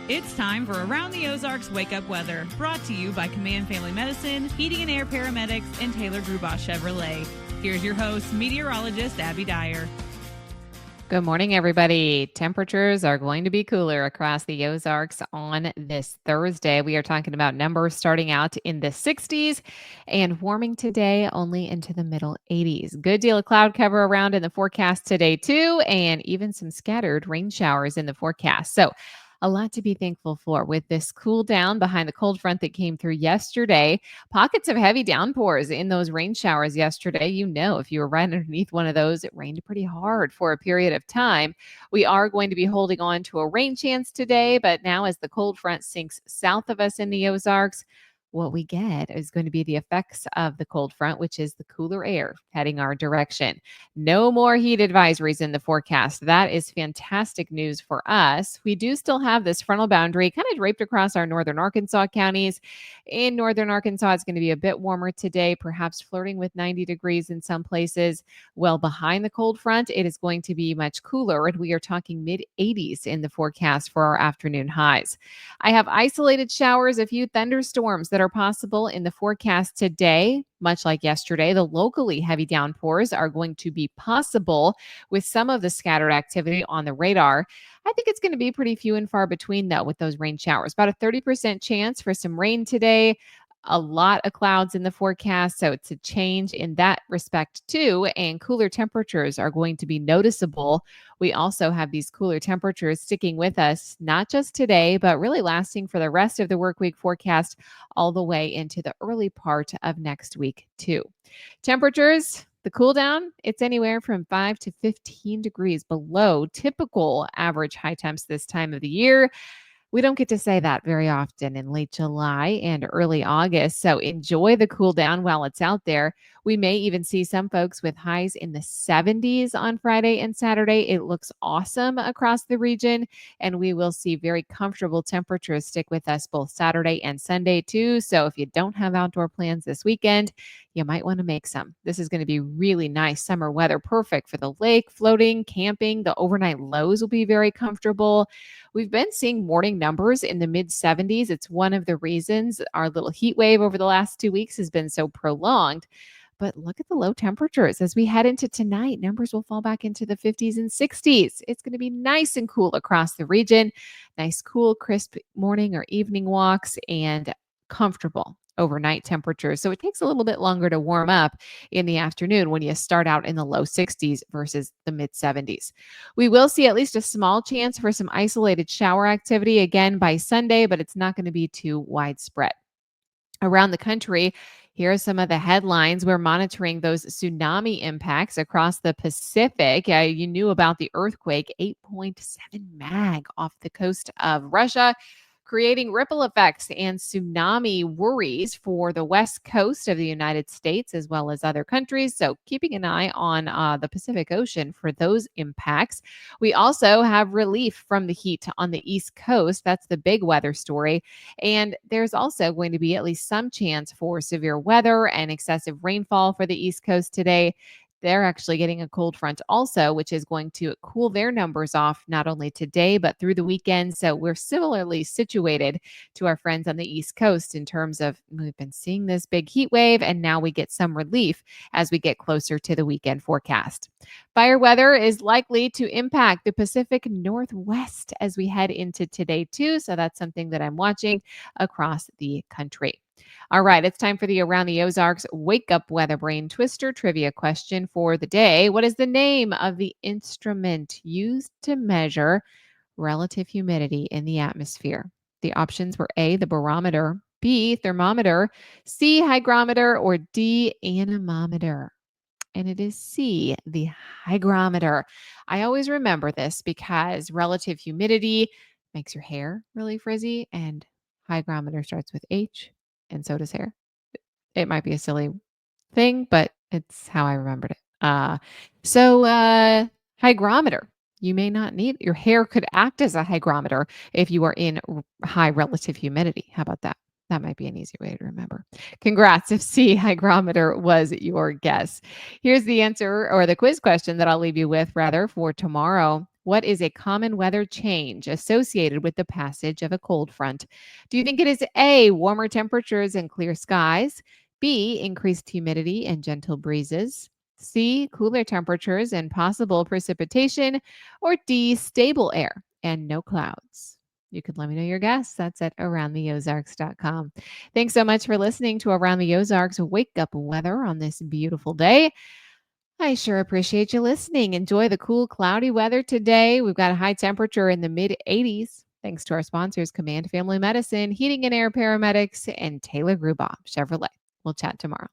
It's time for Around the Ozarks Wake Up Weather, brought to you by Command Family Medicine, Heating and Air Paramedics, and Taylor Grubaugh Chevrolet. Here's your host, meteorologist Abby Dyer. Good morning, everybody. Temperatures are going to be cooler across the Ozarks on this Thursday. We are talking about numbers starting out in the 60s and warming today only into the middle 80s. Good deal of cloud cover around in the forecast today, too, and even some scattered rain showers in the forecast. So, a lot to be thankful for with this cool down behind the cold front that came through yesterday. Pockets of heavy downpours in those rain showers yesterday. You know, if you were right underneath one of those, it rained pretty hard for a period of time. We are going to be holding on to a rain chance today, but now as the cold front sinks south of us in the Ozarks, what we get is going to be the effects of the cold front, which is the cooler air heading our direction. No more heat advisories in the forecast. That is fantastic news for us. We do still have this frontal boundary kind of draped across our northern Arkansas counties. In northern Arkansas, it's going to be a bit warmer today, perhaps flirting with 90 degrees in some places. Well, behind the cold front, it is going to be much cooler, and we are talking mid 80s in the forecast for our afternoon highs. I have isolated showers, a few thunderstorms that are possible in the forecast today. Much like yesterday, the locally heavy downpours are going to be possible with some of the scattered activity on the radar. I think it's going to be pretty few and far between, though, with those rain showers. About a 30% chance for some rain today. A lot of clouds in the forecast, so it's a change in that respect too. And cooler temperatures are going to be noticeable. We also have these cooler temperatures sticking with us, not just today, but really lasting for the rest of the work week forecast all the way into the early part of next week too. Temperatures, the cool down, it's anywhere from 5 to 15 degrees below typical average high temps this time of the year. We don't get to say that very often in late July and early August. So enjoy the cool down while it's out there. We may even see some folks with highs in the 70s on Friday and Saturday. It looks awesome across the region, and we will see very comfortable temperatures stick with us both Saturday and Sunday, too. So if you don't have outdoor plans this weekend, you might want to make some. This is going to be really nice summer weather, perfect for the lake, floating, camping. The overnight lows will be very comfortable. We've been seeing morning numbers in the mid 70s. It's one of the reasons our little heat wave over the last 2 weeks has been so prolonged. But look at the low temperatures. As we head into tonight, numbers will fall back into the 50s and 60s. It's going to be nice and cool across the region. Nice, cool, crisp morning or evening walks and comfortable overnight temperatures. So it takes a little bit longer to warm up in the afternoon when you start out in the low 60s versus the mid 70s. We will see at least a small chance for some isolated shower activity again by Sunday, but it's not going to be too widespread. Around the country, here are some of the headlines. We're monitoring those tsunami impacts across the Pacific. You knew about the earthquake, 8.7 mag off the coast of Russia, creating ripple effects and tsunami worries for the west coast of the United States as well as other countries. So, keeping an eye on the Pacific Ocean for those impacts. We also have relief from the heat on the East Coast. That's the big weather story. And there's also going to be at least some chance for severe weather and excessive rainfall for the East Coast today. They're actually getting a cold front also, which is going to cool their numbers off not only today, but through the weekend. So we're similarly situated to our friends on the East Coast in terms of we've been seeing this big heat wave, and now we get some relief as we get closer to the weekend forecast. Fire weather is likely to impact the Pacific Northwest as we head into today, too. So that's something that I'm watching across the country. All right, it's time for the Around the Ozarks Wake Up Weather Brain Twister trivia question for the day. What is the name of the instrument used to measure relative humidity in the atmosphere? The options were A, the barometer, B, thermometer, C, hygrometer, or D, anemometer. And it is C, the hygrometer. I always remember this because relative humidity makes your hair really frizzy, and hygrometer starts with H, and so does hair. It might be a silly thing, but it's how I remembered it. Hygrometer. You may not need your hair could act as a hygrometer if you are in high relative humidity. How about that? That might be an easy way to remember. Congrats if C, hygrometer was your guess. Here's the answer or the quiz question that I'll leave you with rather for tomorrow. What is a common weather change associated with the passage of a cold front? Do you think it is A, warmer temperatures and clear skies, B, increased humidity and gentle breezes, C, cooler temperatures and possible precipitation, or D, stable air and no clouds? You could let me know your guess. That's at aroundtheozarks.com. Thanks so much for listening to Around the Ozarks Wake Up Weather on this beautiful day. I sure appreciate you listening. Enjoy the cool, cloudy weather today. We've got a high temperature in the mid 80s. Thanks to our sponsors, Command Family Medicine, Heating and Air Paramedics, and Taylor Gruboff Chevrolet. We'll chat tomorrow.